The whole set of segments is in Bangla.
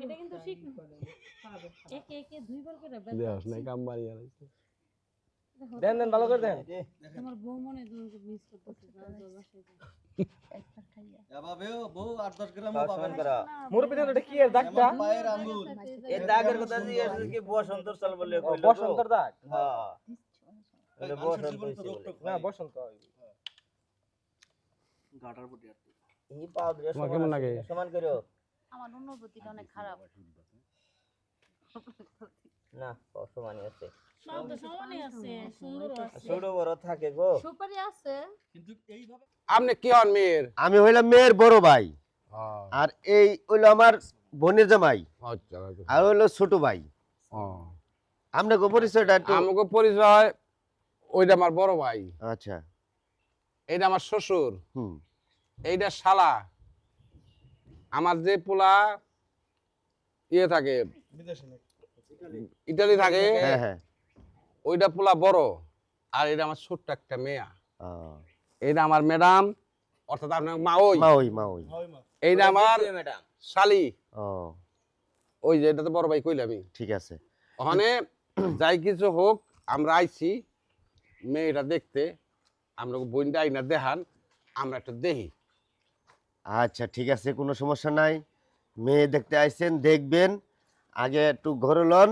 এটা কিন্তু ঠিক না। একে একে দুইবার করে দেখ না কাম বাড়ি আর দেন দেন ভালো করে দেন আমার বউ মনে তোমাকে মিস করতেছে একবার খাইয়া বউ 8-10 গ্রামও পাবেন মোর পিছনে এটা কি এর দাগটা পায়ের আঙ্গুল এই দাগের কথা জিজ্ঞেস কি বসন্তর চাল বলে কইলো বসন্তের দাগ হ্যাঁ এটা বসন্ত না বসন্ত গাটার পটি আর এই পাও দিয়ে তোমার কেমন লাগে? সমান করো আমার অনুভূতিটা অনেক খারাপ না সমানই আছে সব তো সমানই আছে সুন্দরও আছে ছোট বড় থাকে গো সুপারি আছে কিন্তু এইভাবে আপনি কি হন মেয়ের? আমি হইলাম মেয়ের বড় ভাই আর এই হইলো আমার বোনের জামাই আচ্ছা আর হইলো ছোট ভাই আমরা গো পরিচয়টা একটু আমাকে পরিচয় ওইটা আমার বড় ভাই, আচ্ছা এইটা আমার শ্বশুর, হুম এইটা শালা। আমার যে পোলা ইয়ে থাকে বিদেশে নাকি ইটালি থাকে হ্যাঁ হ্যাঁ ওইটা পোলা বড়, আর এটা আমার ছোট্ট একটা মেয়া। ও, এইটা আমার ম্যাডাম, অর্থাৎ আপনার মা ওই, মা ওই হয় মা এইটা আমার ম্যাডাম শালি। ও ওই যে এটা তো বড় ভাই কইলাম আমি। ঠিক আছে ওখানে যাই কিছু হোক আমরা আইছি মেয়েটা দেখতে, আমরা বোনটা আইনা দেখান, আমরা একটু দেখি। আচ্ছা ঠিক আছে কোনো সমস্যা নাই, মেয়ে দেখতে আইছেন দেখবেন, আগে একটু ঘরে লন,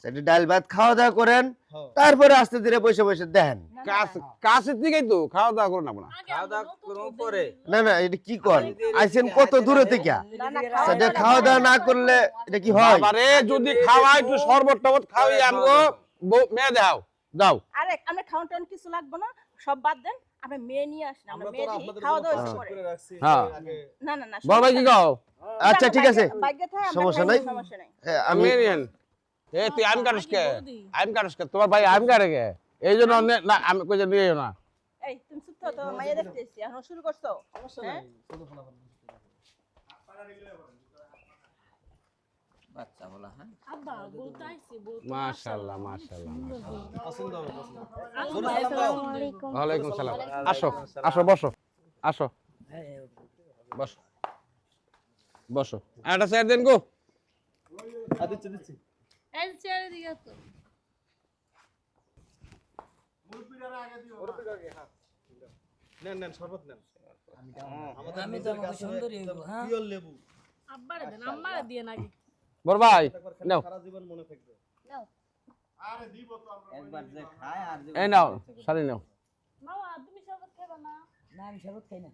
একটু ডাল ভাত খাওয়া দাওয়া করেন, তারপরে আস্তে ধীরে বসে বসে দেখেন। কাছের দিকেই তো খাওয়া দাওয়া করে না না খাওয়া দাওয়া করব পরে না না এটা কি কর আইছেন কত দূরে থেকে, সেটা খাওয়া দাওয়া না করলে এটা কি হয়? আরে যদি খাওয়া একটু শরবত টরবত খাওয়াই আমগো মেয়ে দাও দাও। আরে আমরা খাওয়ান টাউন কিছু লাগবে না, সব বাদ দেন, আপনি মেয়ে নিয়ে আসেন, আমরা মেয়ে দিয়ে খাওয়া দাওয়া করে করে রাখছি হ্যাঁ না না না বড় ভাই কি কও? আচ্ছা ঠিক আছে ভাগ্যে থাকে আমরা সমস্যা খাই, নাই। সমস্যা নাই। আমি মেয়ে নিয়েন। এ তুই আইম কাটস কে? আইম কাটস কে? তোমার ভাই আইম কাটে কে? এই জন্য না আমি কই যে নিও না। এই তুমি চুপ থাকো তো, মাইয়া দেখতেছি এখন শুরু করছো হ্যাঁ বাচ্চা বলা হ্যাঁ আব্বা বলতে আইছি বলতে মাশাআল্লাহ মাশাআল্লাহ। পছন্দ হবে পছন্দ আসসালামু আলাইকুম ওয়ালাইকুম সালাম। আসো আসো বসো আসো বসো বসো। একটা চেয়ার দেন গো। দিচ্ছি দিচ্ছি এই চেয়ারে দিকে তো নেন নেন শরবত নেন আমি তো আমাকে সুন্দরী হ্যাঁ পিওর লেবু আব্বারে দেন আম্মারে দিয়ে নাকি বড় ভাই একবার নাও সারা জীবন মনে থাকবে নাও একবার যে খায় আর এই নাও শালি নাও মামা তুমি শরবত খাবে না না আমি শরবত খাই না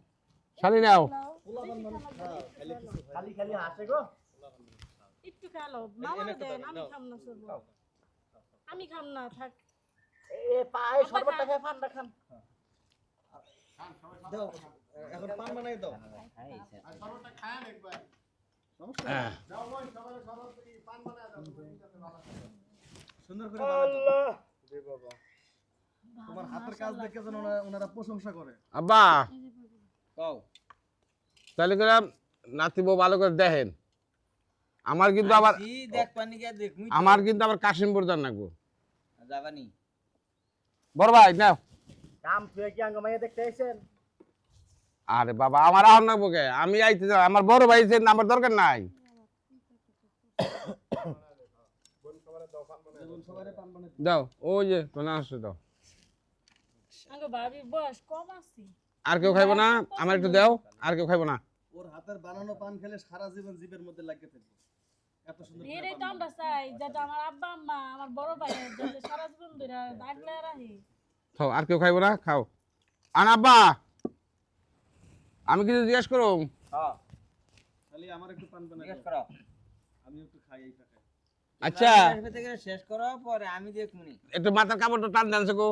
শালি নাও। নাও খালি খালি হাসে গো একটু খালো মামা দেন, আমি খাম না শরবত, আমি খাম না থাক। এ পায়ে শরবতটা খেয়ে পানটা খান। দাও এখন পান বানাই দাও হ্যাঁ। সুন্দর করে বানাই দাও জি বাবা তোমার হাতের কাজ দেখে যেন ওনারা প্রশংসা করে আব্বা কও তাহলে করে নাতি বউ ভালো করে দেখেন। আমার কিন্তু আবার দেখ পানি কে দেখ আমার কিন্তু আবার কাশিমপুর যান নাকবো। যাবানি বড় ভাই নাও। কাম তুই কি আঙ্গ মাইয়া দেখতে আইছেন আরে বাবা আমার আর নাকবো কে? আমি আইতে যাও, আমার বড় ভাই যে নাম্বার দরকার নাই। দাও ওই যে কোন আসছে দাও। আঙ্গো ভাবি বয়স কম আছে, আর কেউ খাইবো না? আমার একটু দাও। আর কেউ খাইবো না? ওর হাতের বানানো পান খেলে সারা জীবন জিভের মধ্যে লাগিয়ে থাকবে এত সুন্দর করে এটাই পান তো আমরা চাই, যাতে আমার আব্বা আম্মা আমার বড় ভাই যাতে সারা জীবন ধরে আগলে রাখি। খাও। আর কেউ খাইবো না? খাও। আন আব্বা আমি কিছু জিজ্ঞেস করো? হ্যাঁ খালি আমার একটু পান বানাই জিজ্ঞেস দাও করো আমি একটু খাই এই টাকা আচ্ছা শেষ করো পরে আমি দেখমুনি একটু মাথার কাপড়টা টান দেন গো।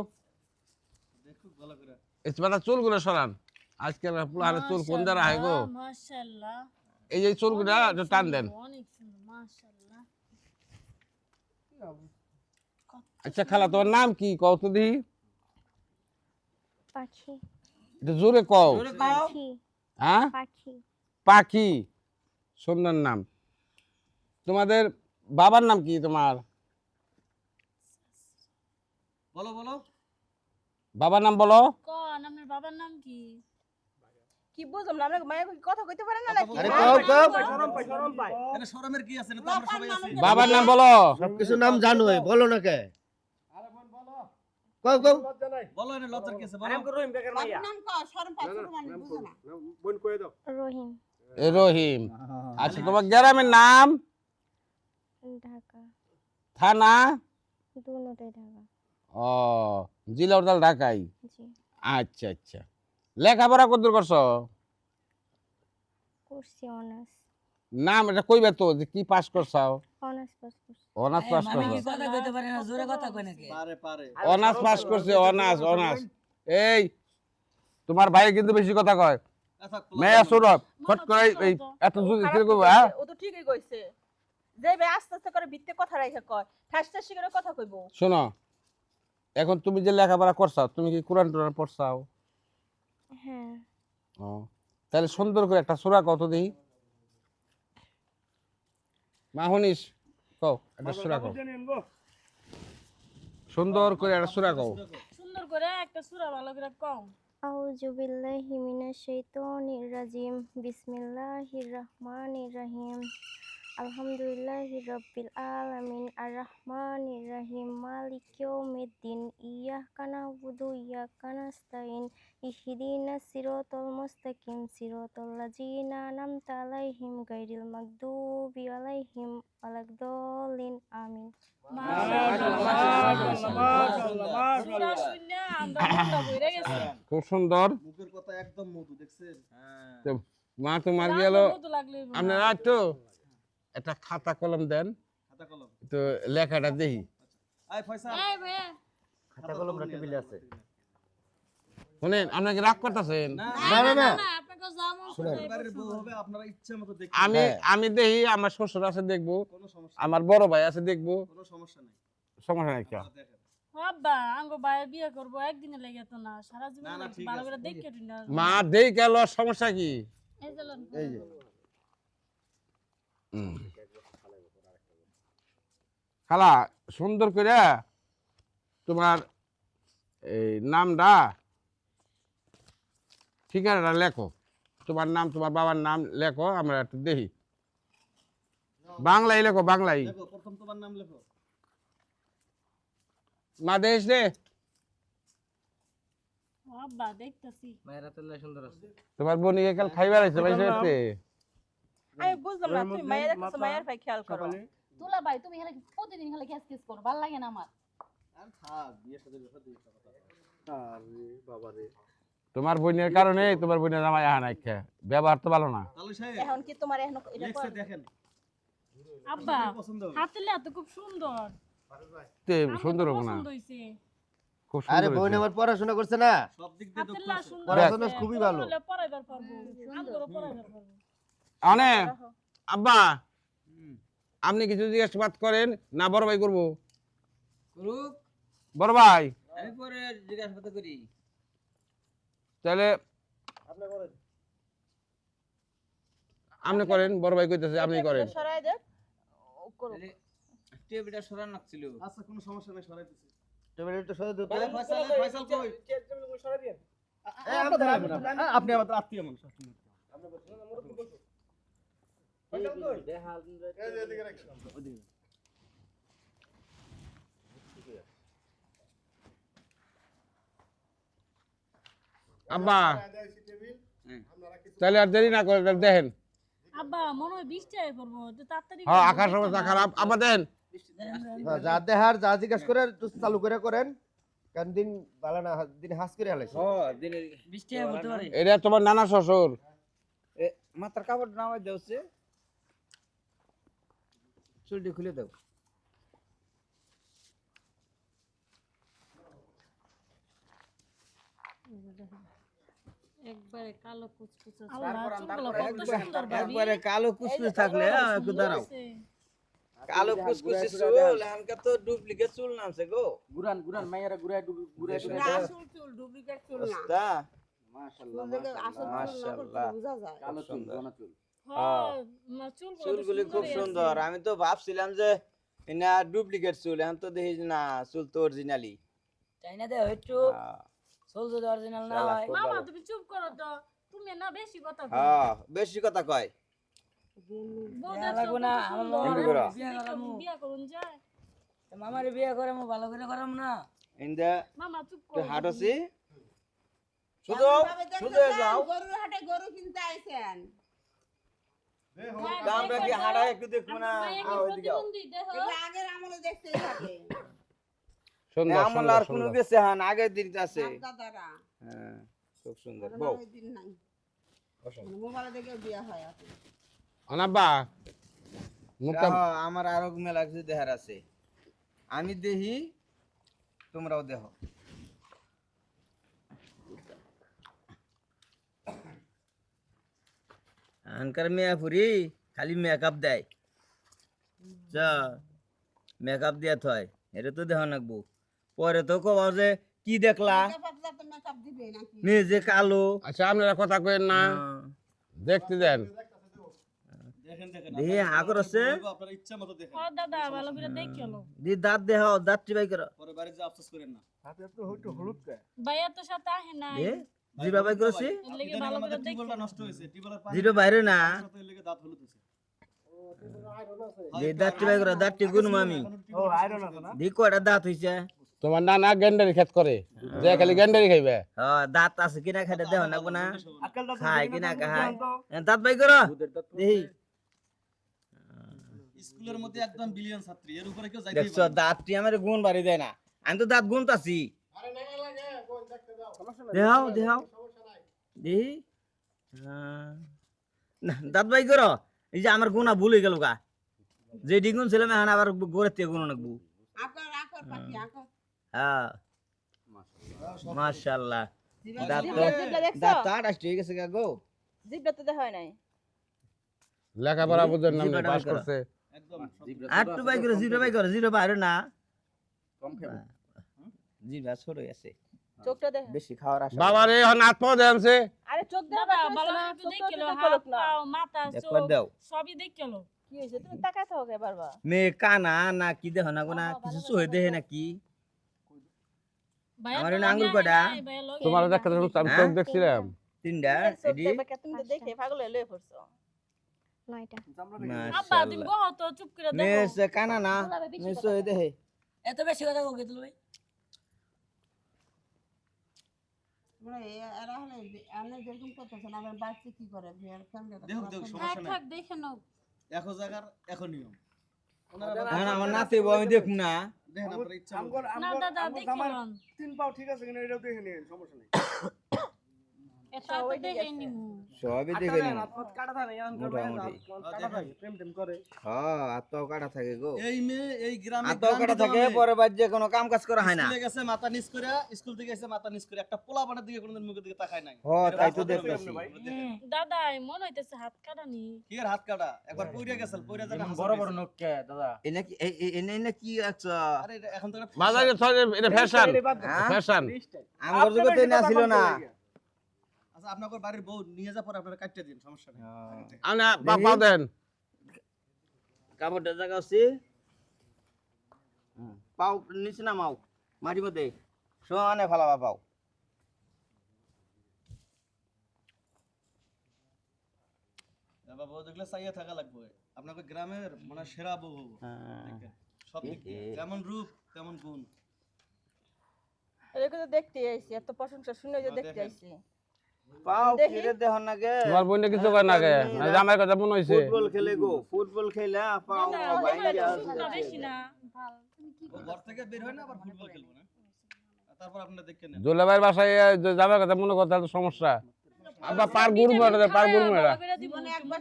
দেখো ভালো করে একটু মাথার চুলগুলো সরান। আজকাল পুরো চুল কোন দ্বারা হয় গো? মাশাআল্লাহ এই যে চুলগুলো একটু টান দেন। অনেক সুন্দর মাশাআল্লাহ। আচ্ছা খালা তোমার নাম কি কও তো দেখি? পাখি একটু জোরে কও। পাখি হ্যাঁ পাখি পাখি, সুন্দর নাম। তোমাদের বাবার নাম কি তোমার? বলো বলো বাবার নাম বলো। কোন আপনার বাবার নাম কি? কি বুঝলাম না, আমরা মায়া কি কথা কইতে পারেন না নাকি? আরে হ্যাঁ? কও কও শরম পাই এটা শরমের কি আছে? এটা তো আমরা সবাই আছি। বাবার নাম বলো। সবকিছু নাম জানোই, বলো না কে? কও কও বলো এটা লজ্জার কি আছে? বলো। আরাম করে রহিম কাকার মাইয়া বোন কই দাও রহিম, রহিম। আচ্ছা তোমার গ্রামের নাম, ঢাকা, থানা? দুটোই ঢাকা। ও, জেলা ওটাল ঢাকাই। জি, আচ্ছা আচ্ছা। লেখাপড়া কতদূর করছো? করছি অনার্স। নাম এটা কইবে তো যে কি পাস করছাও? অনার্স পাস করছি। অনার্স পাস করছো? কথা কইতে পারে না, জোরে কথা কয় নাকি? পারে। অনার্স পাস করছে, অনার্স অনার্স। এই তোমার ভাই কিন্তু বেশি কথা কয়। আচ্ছা, মেয়া শুনো, ফট করে এই এত জুজি খারাপ ছিল কি কইবা, হ্যাঁ? কইছে? ও তো ঠিকই কইছে। যে ভাই আস্তে আস্তে করে ভিত্তে কথা রাইখা কয়, ঠাস ঠাস করে কথা কইবো। শোনো, এখন তুমি যে লেখাপড়া করছাও, তুমি কি কোরআন টোরআন পড়ছাও? হ্যাঁ, ও, তাহলে সুন্দর করে একটা সূরা কত দেই। মা শুনিস, কও একটা সূরা কও, সুন্দর করে একটা সূরা কও। সুন্দর করে একটা সূরা ভালো করে কও। আউযু বিল্লাহি মিনাশ শাইতানির রাজিম। বিসমিল্লাহির রহমানির রহিম। আলহামদুলিল্লাহি রাব্বিল আলামিন আর রহমানির রহিম মালিক ইয়াউমিদ্দিন ইয়াকা না'বুদু ওয়া ইয়াকা নাস্তাইন ইহদিনাস সিরাতাল মুস্তাকিম সিরাতাল লাযিনা আন'আমতা আলাইহিম গায়রিল মাগদুবি আলাইহিম ওয়ালাদ-দাল্লিন আমিন। সূরা শুননা আমরা মনটা ভরে গেছে। খুব সুন্দর। মুখের কথা একদম মধু, দেখছেন? তো মা তোমার গেল, মতো লাগলে আপনারা একটু একটা খাতা কলম দেন, খাতা কলম। তো লেখাটা দেখি। আয় ফয়সাল, এই ভাইয়া খাতা কলমটা টেবিলে আছে। শুনেন, আপনাকে রাগ করতেছেন? না না না, আপনাকে জামো পরিবারের বউ হবে, আপনারা ইচ্ছা মতো দেখতে আমি হ্যাঁ। আমি দেখি, আমার শ্বশুর আছে দেখবো, কোনো সমস্যা আমার বড় ভাই আছে দেখবো, কোনো সমস্যা নেই। সমস্যা নাই কেউ। আপনারা দেখেন। আব্বা আঙ্গো ভাইয়ের বিয়ে করব একদিনে লেগে তো না, সারা জীবন না, না, ঠিক ভালো আছে। করে দেখে দিন না। মা দেই গেল, সমস্যা কি? এই যে লন। এই যে খালা সুন্দর করে তোমার এই নামটা, ঠিকানাটা লেখো, তোমার নাম, তোমার বাবার নাম লেখো, আমরা একটু দেখি। বাংলায় লেখো, বাংলায়। দেখো, প্রথম তোমার নাম লেখো। মা দেশ রে, আব্বা দেখতাছি। মায়েরা তো সুন্দর আছে তোমার বোনিকে কাল খাইবার আছে ভাই সাথে। আমি বুঝলাম না, তুমি মায়ের কাছে মায়ের ভাই খেয়াল করো। দুলা ভাই তুমি খালি প্রতিদিন খালি খেস খেস করো, ভালো লাগে না আমার। আর থাক, বিয়ে সাথে ব্যাপার দিয়ে কথা। আরে বাবা রে তোমার বোনের কারণে তোমার বোনের জামাই আহা নাই খা, ব্যবহার তো ভালো না। তাহলে সাহেব এখন কি তোমার এখন এটা লেখছে দেখেন। আব্বা পছন্দ হবে। হাতেলে এত খুব সুন্দর। তে আমার সুন্দর তো হবো না, পছন্দ হইছে। খুব আরে সুন্দর বোন হয়েছে। আমার পড়াশোনা করছে না, সব দিক দিয়ে দক্ষ হাতেলে আছে। সুন্দর। পড়াশোনা হইছে, খুবই বড় ভালো। হলে পড়াইবার পারবো। আমগরও পড়াইবার পারবো। আনে আব্বা, আপনি কিছু জিজ্ঞাসাবাদ করেন না বড় ভাই করবো? করুক, বড় ভাই আমি পরে জিজ্ঞাসা করি। তাহলে আপনি করেন, বড় ভাই কইতেছে আপনি করেন। সরাই দেন ও করো। তাহলে টেবিলটা সরান লাগছিল। আচ্ছা, কোনো সমস্যা নেই, সরাই দিছি। টেবিলে একটু সরে দিতে। ফয়সাল, ফয়সাল কই? সরাই দিন আপনি আমাদের আত্মীয় মানুষ। আব্বা তাহলে আর দেরি না করে দেখেন। আব্বা মনে হয় বৃষ্টি হয়ে পড়বো, তো তাড়াতাড়ি হ্যাঁ, আকাশ অবস্থা খারাপ, আব্বা দেন। হ্যাঁ, যা দেহার যা জিজ্ঞেস করে একটু চালু করে করেন, কারণ দিন ভালো না, দিন হাস করে হালাইছে। বৃষ্টি হতে পারে। এটা তোমার নানা শ্বশুর। মাথার কাপড় নামাই দেওয়া হচ্ছে, চুলটি খুলে দাও। একবারে কালো কুচকুচে চুলগুলো কত সুন্দর ভাবি। একবারে কালো কুচকুচ থাকলে একটু দাঁড়াও। কালো কুচকুচে চুল, হালকা তো ডুপ্লিকেট চুল নামছে গো। গুরান গুরান মায়েরা গুরায় গুরায় আসল চুল ডুপ্লিকেট চুল না। তা মাশাআল্লাহ আসল মাশাআল্লাহ, বোঝা যায়। কালো চুল ঘন চুল হ্যাঁ, চুলগুলি খুব সুন্দর। আমি তো ভাবছিলাম যে না ডুপ্লিকেট চুল, এখন তো দেখি যে না, চুল তো অরিজিনালি। তাই না, দেও একটু চুল যদি অরিজিনাল না হয়। মামা তুমি চুপ করো তো, তুমি না বেশি কথা কও হ্যাঁ বেশি কথা কয় বউদের লাগবো না, তো আমার সুন্দর। এমনি করো। বিয়া করামু। বিয়া করুন যায় মামারে বিয়ে করে মু ভালো করে করাম না। ইন্দা মামা চুপ তুই করো হাঁটছি শুধু শুধু যাও গরুর হাটে গরু কিনতে আইছেন আমরা কি হাঁটা একটু দেখবো না ওইদিকে প্রতিবন্ধী দেখো এগুলো আগের আমলে দেখতে থাকে সুন্দর আমার সুন্দর আর কোনো সুন্দর গেছে হান আগের দিন আছে দাদারা হ্যাঁ খুব সুন্দর বউ ওই দিন নাই মোবাইলে দেখে বিয়া হয় এখন অনাব্বা মুখটা রাহো, আমার আরো মেলা কিছু দেখার আছে আমি দেখি তোমরাও দেখো আনকার মেয়াপুরি খালি মেকআপ দেয় যা মেকআপ দিয়া থয় এটা তো দেখা নাকবো পরে তো কব যে কি দেখলা পাতলা তো মেকআপ দিবে নাকি নিজে কালো আচ্ছা আপনারা কথা কইেন না দেখতে দেন দেখি হাগর আছে আপনার ইচ্ছা মতো দেখেন ও দাদা ভালো করে দেখলো দি দাঁত দেখাও দাঁত চিবাই করো পরে বাড়ি যে আফসোস করেন না হাতে তো হইতো হলুদ কে ভাইয়া তো সাথে আহে নাই এ জিবা বাই করছি এর লাগি ভালো করে দেখো টিউবওয়েলটা নষ্ট হয়েছে টিউবওয়েলের পানি জিরো বাইরে না সাথে এর লেগে দাঁত হলুদ হয়েছে দি দাঁত চিবাই করো দাঁত টিগুন মামি ও আয়রন আছে না দি কয়টা দাঁত হইছে তোমার নানা গেন্ডারি খেত করে যে খালি গেন্ডারি খাইবে হ্যাঁ দাঁত আছে কিনা খাইতে দেহ নাকবো না আকালটা খায় কিনা খায় দাঁত বাই করো দেখি স্কুলের মধ্যে একদম বিলিয়ন ছাত্রী এর উপরে কেউ যাইতেই দেখছো দাঁতটি আমার গুণ বাড়ি দেয় না আমি তো দাঁত গুনতাছি দেখাও দেখাও দেখি না দাঁত বাই করো এই যে আমার গুণা ভুল হয়ে গেল গা যে ডিগুন ছিলাম এখন আবার গোড়ের থেকে গুণ নাকবো আকর আকর পাখি আকর হ্যাঁ মাশাআল্লাহ দাঁত তো জিভটা দেখছো? দাঁত তো 28 হয়ে গেছে গা গো জিভটা তো দেখা হয় নাই। লেখাপড়া বুঝেন না জিব্বাটা পাস বের করো। করছে একদম আর টু বাই করো জিরো বাই করো জিরো বাইরে না কম খাবে জিভা ছোট আছে চোখটা দেখো। বেশি খাওয়ার আশা বাবা রে এখন হাত পাও দেনছে আরে চোখ দেখো দাদা না, ভালো চোখটা করে দেখলো দেখো হাত না। পাও মাথা একবার চোখ দাও সবই দেখলো কি হয়েছে তুমি তাকায় থাকো কে বারবার। মেয়ে কানা না কি দেখো না গোনা কিছু চোহে দেহে নাকি ভাইয়া আমার তো এনে আঙ্গুল লগে কয়টা? নাই, ভাইয়া লগে তোমার নাই। দেখতে আমি হ্যাঁ? চোখ দেখছিলাম তিনটা চোখ এডি দেখবে কে, তুমি তো দেখে পাগল হয়ে লয়ে পড়ছো। 9টা আব্বা তুমি মাশাআল্লাহ বহো তো চুপ করে মেয়ে দেখো সে কানা না মেয়ে চোহে দেহে এত বেশি কথা কও গেতুল ভাই। মানে এরা হলে আনে যেরকম করতেছেন আমার বাচ্চা কি করে বিয়ার কেমনে দেখুক দেখুক থাক সমস্যা নাই থাক দেখে নাও একো জায়গার একো নিয়ম ওনারা এখন আমার নাতে বউ আমি দেখুম না দেখেন আপনার ইচ্ছা মতো। আমগর না আমগর দাদা আমগর দেখে জামার লন 3 পাও ঠিক আছে কিনা এটাও দেখে নিন সমস্যা নেই এটা তো দেখে নিমু সবই দেখে নিন হাত কাটা থাকে এখন মোটামুটি। কাটা থাকে প্রেম টেম করে হ্যাঁ আত্মাও কাটা থাকে গো এই মেয়ে এই গ্রামে আত্মাও কাটা থাকে পরে বাজে কোনো কাম কাজ করা হয় না স্কুলে গেছে মাথা নিচ করে স্কুল থেকে এসে মাথা নিচ করে একটা পোলা বানার দিকে কোনোদিন মুখের দিকে তাকায় নাই হ তাই তো এরকম দেখতেছি দেখেন। দাদা মনে হইতেছে হাত কাটানি কি এর হাত কাটা একবার পইরা গেছিল পইরা যাবে বড় বড় নখ কে দাদা এনে কি এনে কি আচ্ছা আরে এটা এখন তো একটা বাজারে ছয় এটা ফ্যাশন হ্যাঁ? ফ্যাশন আমার জগতে না ছিল না আচ্ছা আপনার বাড়ির বউ নিয়ে যা পরে আপনারা কাটতে দিন সমস্যা নেই আনা বাবা দেন কাপড়টা জায়গা আছে পাও নিচে নামাও মাটির মধ্যে সোয়ানে ফালাবা পাও বাবা বউ দেখলে চাইয়া থাকা লাগবে আপনাকে গ্রামের মানে সেরা বউ হবো দেখেন, সব দিক দিয়ে। যেমন রূপ তেমন গুণ এরকম তো দেখতে আইছি, এত প্রশংসা শুনে যে দেখতে দেখেন। আইছি। পাও দেখি। ফিরে দেখো না গে তোমার বোনে কিছু কয় না গে না জামাই কথা মনে হইছে ফুটবল খেলে গো ফুটবল খেলা পাও দাদা বাইরে এটা আছে। সুন্দর বেশি না ভালো তুমি কি ও ঘর থেকে বের হয় না আবার ফুটবল খেলবো না আর তারপর আপনারা দেখে নেন দুলাভাইয়ের বাসায় জামাই কথা মনে কথা তো সমস্যা আব্বা পার গুরু বড় পার গুরু মেরা জীবনে একবার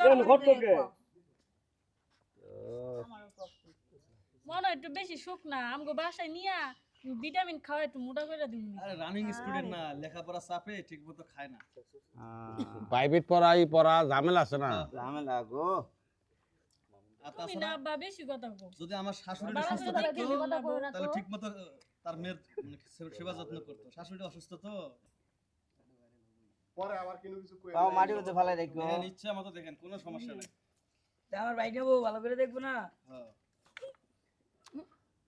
মনে একটু বেশি সুখ না আমগো বাসায় নিয়া ভিটামিন খাওয়া একটু মোটা করে দিবি আরে রানিং স্টুডেন্ট না লেখাপড়া চাপে ঠিকমতো খায় না প্রাইভেট পড়া ঝামেলা আছে না ঝামেলা গো আর তুমি না তাছাড়া আব্বা বেশি কথা কও যদি আমার শাশুড়ি বাবা সুস্থ যদি থাকতো বেশি কথা কও না তাহলে তো ঠিকমতো তার মেয়ের মানে সেবা যত্ন করতো শাশুড়ি অসুস্থ তো পরে আবার কোনো কিছু কই পাও মাটির মধ্যে ফালাই রাখো দেখেন ইচ্ছা মতো দেখেন কোনো সমস্যা নাই তা আমার ভাইটা বউ ভালো করে দেখবো না। হ্যাঁ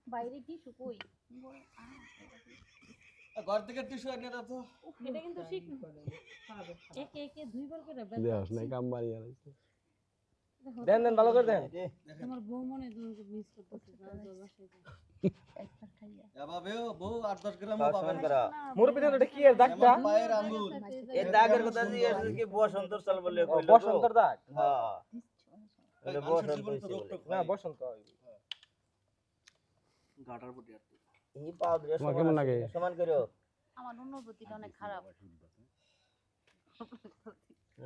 বাইরে কি শুকুই ঘর থেকে টিস্যু এনে দাও তো। এটা কিন্তু ঠিক একে একে দুইবার করে দেওয়াস নাই কাম বাড়ি আর দেন দেন ভালো করে দেন। তোমার বউ মনে তোমাকে মিস করতেছে একটা খাইয়া এভাবেও বউ 8-10 গ্রামও পাবেন। মোর পিছনে এটা কি এর দাগটা? এমন পায়ের আঙ্গুল। এই দাগের কথা জিজ্ঞেস কি বসন্তর চাল বলে কইলো তো? বসন্তের দাগ? হ্যাঁ এই এটা মানুষের বসন্ত জীবনে তো রোগ হইছে টোগ না হয়। বসন্ত। গাটার প্রতি আর কি। এই পাও দিয়ে তোমার কেমন লাগে? সমান করো আমার অনুভূতিটা অনেক খারাপ।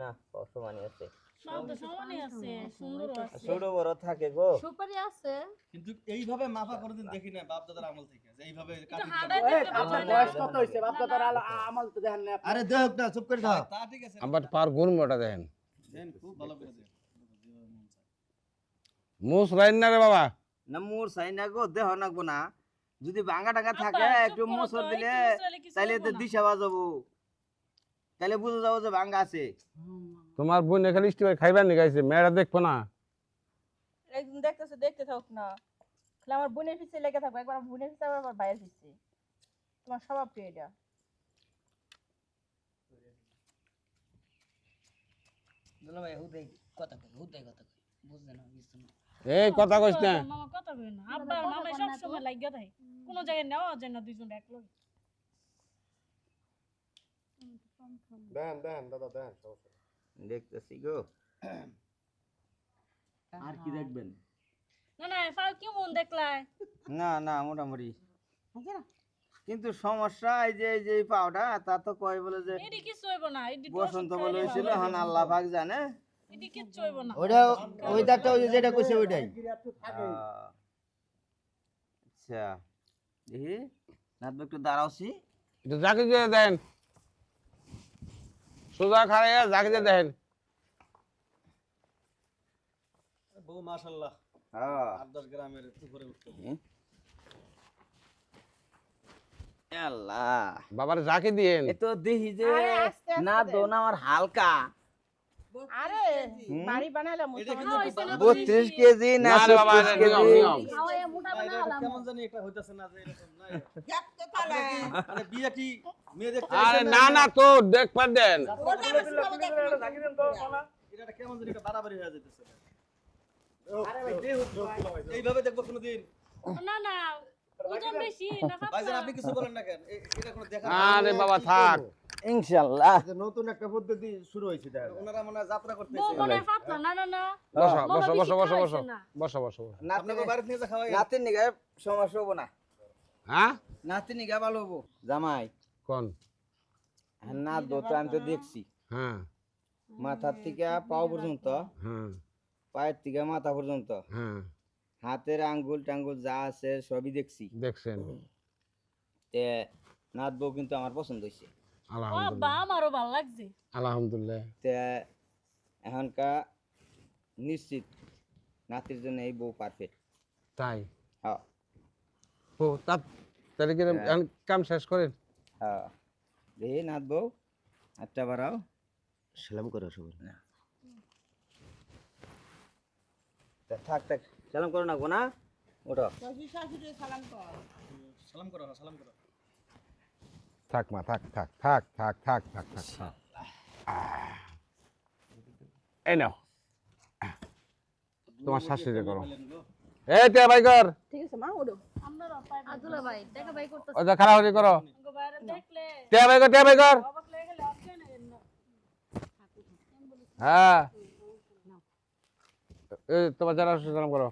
না পাও সমানই আছে সব তো সমানই আছে সুন্দর আছে ছোট বড় থাকে গো সুপারি আছে কিন্তু এইভাবে মাপা কোনোদিন দেখি না বাপ দাদার আমল থেকে যে এইভাবে এটা কাটি হাড়াই দিয়ে- দেখতে আপনার পাচ্ছেন বয়স কত হইছে? বাপ দাদার আমল তো দেখেন না। আরে দেখ না, চুপ করে থাক। তা ঠিক আছে আবার পার গুণ মোটা দেন দেন খুব ভালো করে দেন যেভাবে মন চায়। মুস রাইন না রে বাবা না মোর চাই না গো দেহ নাকবো না যদি ভাঙা টাকা থাকে আব্বা, একটু চুপ করো মোসর তো, দিলে একটু মুছরালে কিছু তাইলে হবো তো না। দিশা বাজাবো তাইলে বুঝে যাবো যে ভাঙা আছে তোমার বোন এখানে স্টিমার খাইবার নি গাইছে মেয়েরা দেখবো না একদিন দেখতেছে দেখতে থাক না তাহলে আমার বোনের পিছে লেগে থাকবে একবার আমার বোনের পিছে আবার ভাইয়ের পিছে তোমার স্বভাব কি এটা দুলা ভাই হুদাই কথা কই বুঝছেন না কিছু না এই কথা কইস না মামা কথা কই না আব্বা আর মামা সব সময় লাগিয়া থাকে কোন জায়গায় নেওয়া যায় না দুইজন এক লগে দেন দেন দাদা দেন, সমস্যা নেই। দেখতেছি গো আর কি দেখবেন না না ফাও কি মন দেখলাই না না মোটামুটি কিন্তু সমস্যা এই যে এই পাওটা তা তো কয় বলে যে এডি কিছু হইব না এডি বসন্ত বলে হয়েছিল হান আল্লাহ পাক জানে এডি কিচ্ছু হইব না ওইটা ওই দাগটা ওই যে যেটা কইছে ওইটাই। আচ্ছা দেখি নাতবে একটু দাঁড়াওছি একটু জাকি দিয়ে দেন সোজা খাড়াইয়া জাকি দিয়ে দেন বউ মাশাআল্লাহ হ্যাঁ 8-10 গ্রামের উপরে উঠতে। আল্লাহ বাবার জাকি দিয়েন এ তো দেখি যে আরে আস্তে আস্তে না দোন আমার হালকা আরে বাড়ি বানালে এটা মুসলমান কিন্তু হইছে না 32 কেজি না না রে বাবা 36 এটা কেজি নিয়ম নিয়ম খাওয়াইয়া মোটা না, এটা বানালাম কেমন জানি একটা হইতাছে না যে এরকম না দেখতে তাহলে মানে বিয়ে কি মেয়ে দেখতে আরে আইছেন না না তো দেখবার দেন এটা কেমন জানি একটা বাড়াবাড়ি হয়ে যাইতেছে এইভাবে দেখবো কোনোদিন না না ওজন বেশি না ভাইজান আপনি কিছু বলেন না কেন এটা কোনো দেখা আরে বাবা থাক ইনশাআল্লাহ যে নতুন একটা পদ্ধতি শুরু হয়েছে দেখা যায়। ওনারা মনে হয় যাত্রা করতেছে বউ মনে হয় পাতলা না না না বসো মামা বসো বেশি বসো বসো বসো খাওয়াইছে না। বসো বসো বসো আপনাকে বাড়িতে নিয়ে যা খাওয়াই নাতির নিগা সমস্যা হবো না হ্যাঁ নাতির নিগা ভালো হবো জামাই কোন না দো তো আমি তো দেখছি হ্যাঁ মাথার থেকে পাও পর্যন্ত হ্যাঁ পায়ের থেকে মাথা পর্যন্ত হ্যাঁ হাতের আঙ্গুল টাঙ্গুল যা আছে সবই দেখছি দেখছেন তে নাত বউ কিন্তু আমার পছন্দ হয়েছে ও আলহামদুলিল্লাহ আব্বা আমারও ভালো লাগছে আলহামদুলিল্লাহ তে এখনকার নিশ্চিত নাতির জন্য এই বউ পারফেক্ট তাই হ্যাঁ ও তাহলে কি এখন কাম শেষ করেন হ্যাঁ দেখি নাত বউ হাতটা বাড়াও সালাম করো সবাই। তা থাক থাক সালাম করো না গো না ওঠো শাশুড়ি শাশুড়ি সালাম কর সালাম করো সালাম করো থাক মা থাক থাক থাক থাক থাক থাক থাক থাক এই নাও তোমার শাশুড়ি করো এই তে ভাই কর ঠিক আছে মা ওড়ো আপনারা পাই আদুলা ভাই দেখা ভাই করতেছে ওই যে খারাপ হয়ে করো গো বাইরে দেখলে তে ভাই কর তে ভাই কর অবাক লেগে গেলে অজ্ঞান হয়ে না হ্যাঁ এই তোমার যারা সালাম করো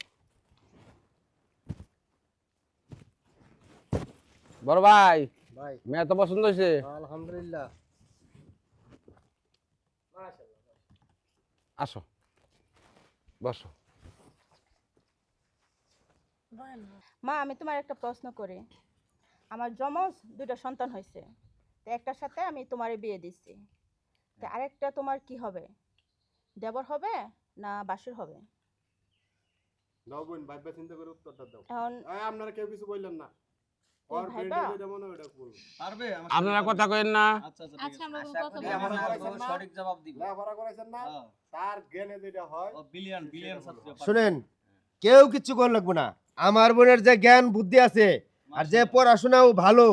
বড় ভাই ভাই মেয়ে তো পছন্দ হয়েছে আলহামদুলিল্লাহ। আসো বসো মা আমি তোমার একটা প্রশ্ন করি আমার যমজ দুটো সন্তান হয়েছে তো একটার সাথে আমি তোমারে বিয়ে দিচ্ছি তো আরেকটা তোমার কি হবে দেবর হবে না বাসুর হবে দাও বোন ভাইবা চিন্তা করে উত্তরটা দাও। এখন এই আপনারা কেউ কিছু বললেন না। এই ওর ভাইবা ফ্রেন্ড যেটা মনে হয় ওটা বলবো। পারবে আমার আপনারা কথা কইেন না আচ্ছা আচ্ছা ঠিক আচ্ছা আছে আমরা আশা কথা করি বলবো আমার নাত বউ না। সঠিক জবাব দিব লেখাপড়া করেছেন না? হ্যাঁ তার জ্ঞানে যেটা হয়। ও বিলিয়ন বিলিয়ন ছাত্র শুনেন, কেউ কিছু কর লাগবে না। আমার বোনের যে জ্ঞান বুদ্ধি আছে আর যে পড়াশোনাও ভালো,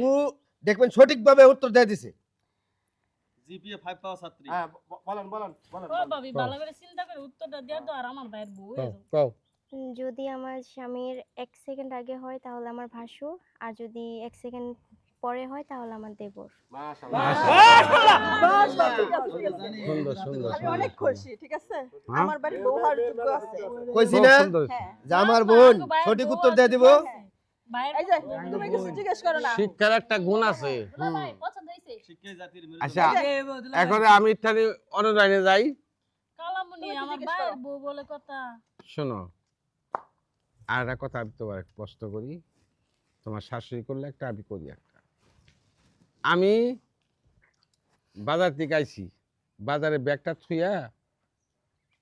ও দেখবেন সঠিকভাবে উত্তর দিয়ে দিছে। জিপিএ 5 পাওয়া ছাত্রী। হ্যাঁ বলেন বলেন বলেন। ও ভাবি ভালো করে চিন্তা করে উত্তরটা দিয়া তো আর আমার ভাইয়ের বউ হয়ে যাও। কও যদি আমার স্বামীর 1 সেকেন্ড আগে হয় তাহলে আমার ভাসুর, আর যদি 1 সেকেন্ড পরে হয় তাহলে আমার দেবর। মাশাআল্লাহ। সুন্দর সুন্দর আমি অনেক খুশি, ঠিক আছে? আমার বাড়ি বউ হওয়ার যোগ্য আছে। কইছি না হ্যাঁ। যে আমার বোন সঠিক উত্তর দিয়ে দিব। ভাইয়ের এই যে তুমি কিছু জিজ্ঞেস করো না। শিক্ষার একটা গুণ আছে। দুলা ভাই পছন্দ হইছে? শিক্ষাই জাতির আচ্ছা এখন আমি ইত্যাদি অনুদানে যাই। কালামুনি আমার ভাইয়ের বউ বলে কথা। শোনো, আর একটা কথা আমি তোমার এক প্রশ্ন করি, তোমার শাশুড়ি করলে একটা, আমি করি একটা। আমি বাজার থেকে আইছি, বাজারে ব্যাগটা থুইয়া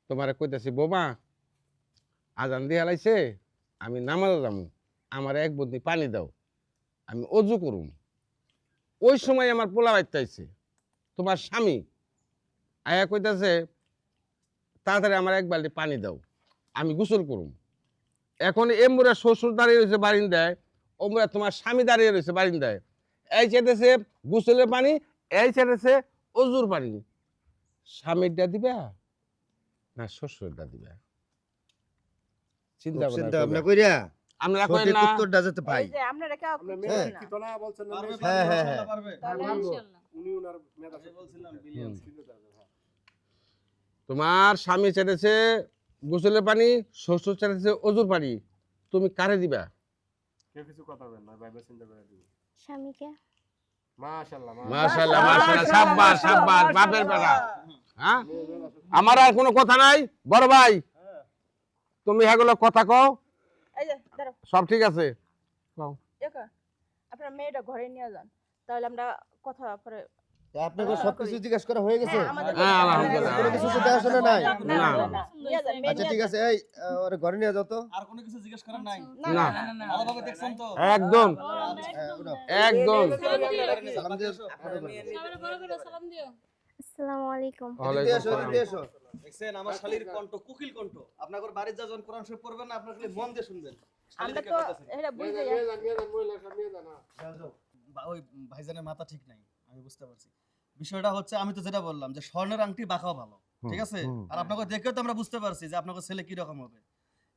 তোমার কইতাছি, বোমা আজান দিয়ে হালাইছে, আমি নামাজে যাবো, আমার এক বদনি পানি দাও, আমি অজু করুম। ওই সময় আমার পোলা বাইতে আইছে, তোমার স্বামী আয়া কইতাছে, তাড়াতাড়ি আমার এক বালতি পানি দাও, আমি গোসল করুম। এখন এমরা শ্বশুর দাঁড়িয়ে রয়েছে বারিন্দায়, ওমরা তোমার স্বামী দাঁড়িয়ে রয়েছে বারিন্দায়। এই চেটেছে গোসলের পানি, এই চেটেছে অজুর পানি। স্বামীরটা দিবা না শ্বশুরটা দিবা? চিন্তা ভাবনা কইরা আমরা কই সঠিক না উত্তরটা যাতে পাই। এই যে আপনারা কাউ হ্যাঁ। কি তো না বলছেন না? পারবে, হ্যাঁ, পারবে, হ্যাঁ, ইনশাআল্লাহ পারবে। ইনশাআল্লাহ। উনি ওনার মেধা আমি বলছিলাম বিলিয়ন্স। তোমার স্বামী চেটেছে গোসলের পানি, শ্বশুর চেটেছে অজুর পানি, তুমি কারে দিবা? কেউ কিছু কথা বলেন না, ভাইবা চিন্তা করে দিন। স্বামীকে। মাশাআল্লাহ মাশাআল্লাহ মাশাআল্লাহ, সাব্বাস সাব্বাস, বাপের বেটা। হ্যাঁ, আমার আর কোনো কথা নাই। বড় ভাই তুমি এগুলো কথা কও, এই যে দাঁড়াও, সব ঠিক আছে কও। দেখো আপনার মেয়েটা ঘরে নিয়ে যান, তাহলে আমরা কথা পরে। আপনাকে সবকিছু জিজ্ঞেস করা হয়ে গেছে? হ্যাঁ, আমাদের হ্যাঁ, আলহামদুলিল্লাহ। কোনো কিছু তো দেখাশোনা নাই? না না, না না। নিয়ে যান, মেয়ে আচ্ছা নিয়ে ঠিক যান। আছে, এই ওরে ঘরে নিয়ে যাও তো। আর কোনো কিছু জিজ্ঞেস করার নাই? না ভালোভাবে দেখছেন তো? একদম একদম। সালাম দিয়ে সবাই বড় করে সালাম দিও। আসসালামু আলাইকুম। এদিকে এসো, এদিকে এসো। দেখছেন আমার শালীর কণ্ঠ, কোকিল কণ্ঠ। আপনাদের বাড়ির যা যখন কোরআন শরীফ পড়বেন না, আপনারা খালি মন দিয়ে শুনবেন। শালী আমরা দেখে তো কইতাছেন। এটা বুঝে নিয়ে যাই। যান মহিলা সব নিয়ে যান। ওই ভাইজানের মাথা ঠিক নাই, আমি বুঝতে পারছি। বিষয়টা হচ্ছে আমি তো যেটা বললাম যে স্বর্ণের আংটি বাঁকাও ভালো, ঠিক আছে? আর আপনাকে দেখেও তো আমরা বুঝতে পারছি যে আপনাদের ছেলে কি রকম হবে।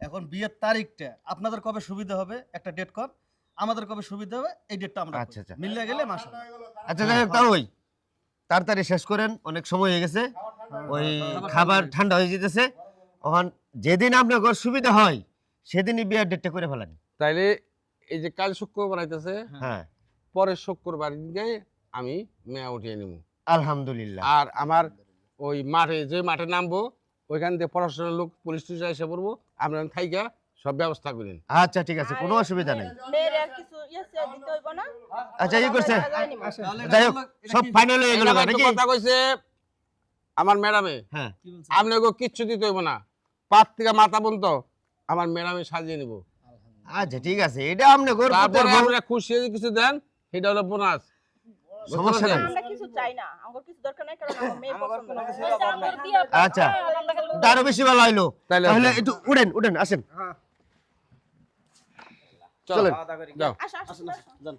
এখন বিয়ের তারিখটা আপনাদের কবে সুবিধা হবে একটা ডেট কর, আমাদের কবে সুবিধা হবে এই ডেটটা আমরা আচ্ছা, আচ্ছা। মিলে গেলে মাশাআল্লাহ। আচ্ছা যাই হোক, তা ওই তাড়াতাড়ি শেষ করেন, অনেক সময় হয়ে গেছে। ওই খাবার ঠান্ডা হয়ে যেতেছে। এখন যেদিন আপনার ঘর সুবিধা হয় সেদিনই বিয়ের ডেটটা করে ফেলেন। তাইলে এই যে কাল শুক্রবার আইতেছে, হ্যাঁ পরের শুক্রবার দিনে আমি মেয়া উঠিয়ে নিব। আলহামদুলিল্লাহ। আর আমার ওই মাঠে, যে মাঠে নামবো ওইখান থেকে পড়াশোনার লোক পুলিশ টুলিশ এসে পড়বো, আপনারা থাইকা সব ব্যবস্থা করেন। আচ্ছা ঠিক আছে, কোনো অসুবিধা নেই। মেয়ের আর কিছু ইয়েছে দিতে হইব না? আচ্ছা এই করছে, তাহলে যাই হোক এটা সব কি- ফাইনাল হয়ে গেল এখানে নাকি? একটা কথা কইছে আমার ম্যাডামে, হ্যাঁ কি বলছেন? আপনাকে কিচ্ছু দিতে হইব না, পাত থেকে মাথা পর্যন্ত আমার ম্যাডামে সাজিয়ে নিব। আচ্ছা ঠিক আছে, এটা আপনি ঘর তারপরে আপনারা খুশি হয়ে কিছু দেন, সেটা হলো বোনাস। সমস্যা নেই। আমরা কিছু চাই না, আমার কিছু দরকার নাই, কারণ আমার মেয়ে পছন্দ না। আমার বিয়ে আচ্ছা আরো বেশি ভালো হইলো। তাহলে তাহলে একটু উঠেন উঠেন, আসেন চলেন খাওয়া দাওয়া করি। যাও। আসো আসো আসো। যান।